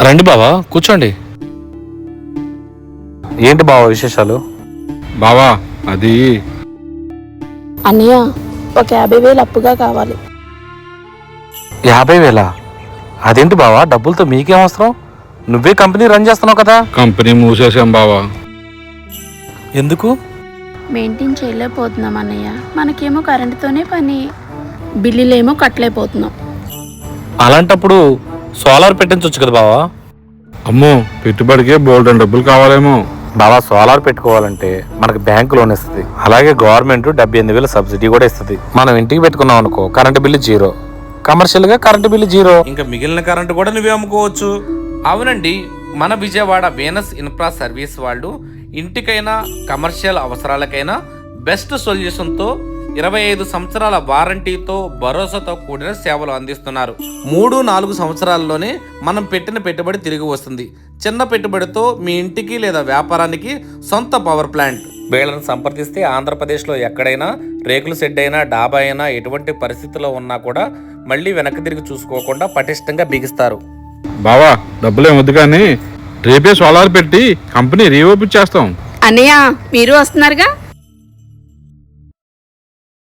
రండి బావా, కూర్చోండి. ఏంటి బావా విశేషాలు? బావా అది అన్నయ్య, ఒక 50,000 అప్పుగా కావాలి. 50,000? అదేంటి బావా, డబ్బులతో మీకేం అవసరం? నువ్వే కంపెనీ రన్ చేస్తున్నావు కదా. కంపెనీ మూసేసాం బావా. ఎందుకు? మెయింటైన్ చేయలేకపోతున్నాం అన్నయ్య. మనకేమో కరెంటుతోనే పని, బిల్లులేమో కట్టలేకపోతున్నాం. అలాంటప్పుడు సోలార్ పెట్టించవచ్చు కదా బావా. అమ్మో, పెట్టుబడికే బోల్డెన్ డబ్బులు కావాలేమో. బావా, సోలార్ పెట్టుకోవాలంటే మనకి బ్యాంకు లోన్ ఇస్తుంది. అలాగే గవర్నమెంట్ 78,000 సబ్సిడీ కూడా ఇస్తుంది. మనం ఇంటికి పెట్టుకున్నాం అనుకో, కరెంటు బిల్లు జీరో. కమర్షియల్ గా కరెంటు బిల్లు జీరో. ఇంకా మిగిలిన కరెంటు కూడా నువ్వే అమ్ముకోవచ్చు. అవునండి, మన విజయవాడ వీనస్ ఇన్ఫ్రా సర్వీస్ వాళ్ళు ఇంటికైనా కమర్షియల్ అవసరాలకైనా బెస్ట్ సొల్యూషన్తో 25 సంవత్సరాల వారంటీతో భరోసాతో కూడిన సేవలు అందిస్తున్నారు. 3-4 సంవత్సరాల్లోనే మనం పెట్టిన పెట్టుబడి తిరిగి వస్తుంది. చిన్న పెట్టుబడితో మీ ఇంటికి లేదా వ్యాపారానికి సొంత పవర్ ప్లాంట్. వీళ్ళని సంప్రదిస్తే ఆంధ్రప్రదేశ్లో ఎక్కడైనా రేకుల షెడ్ అయినా డాబా అయినా ఎటువంటి పరిస్థితిలో ఉన్నా కూడా మళ్ళీ వెనక్కి తిరిగి చూసుకోకుండా పటిష్టంగా బిగిస్తారు. బావా, డబ్బులేం వద్దు కానీ రేపే సోలార్ పెట్టి కంపెనీ రీఓపెన్ చేస్తాం. అన్నయ్య, మీరు వస్తున్నారుగా.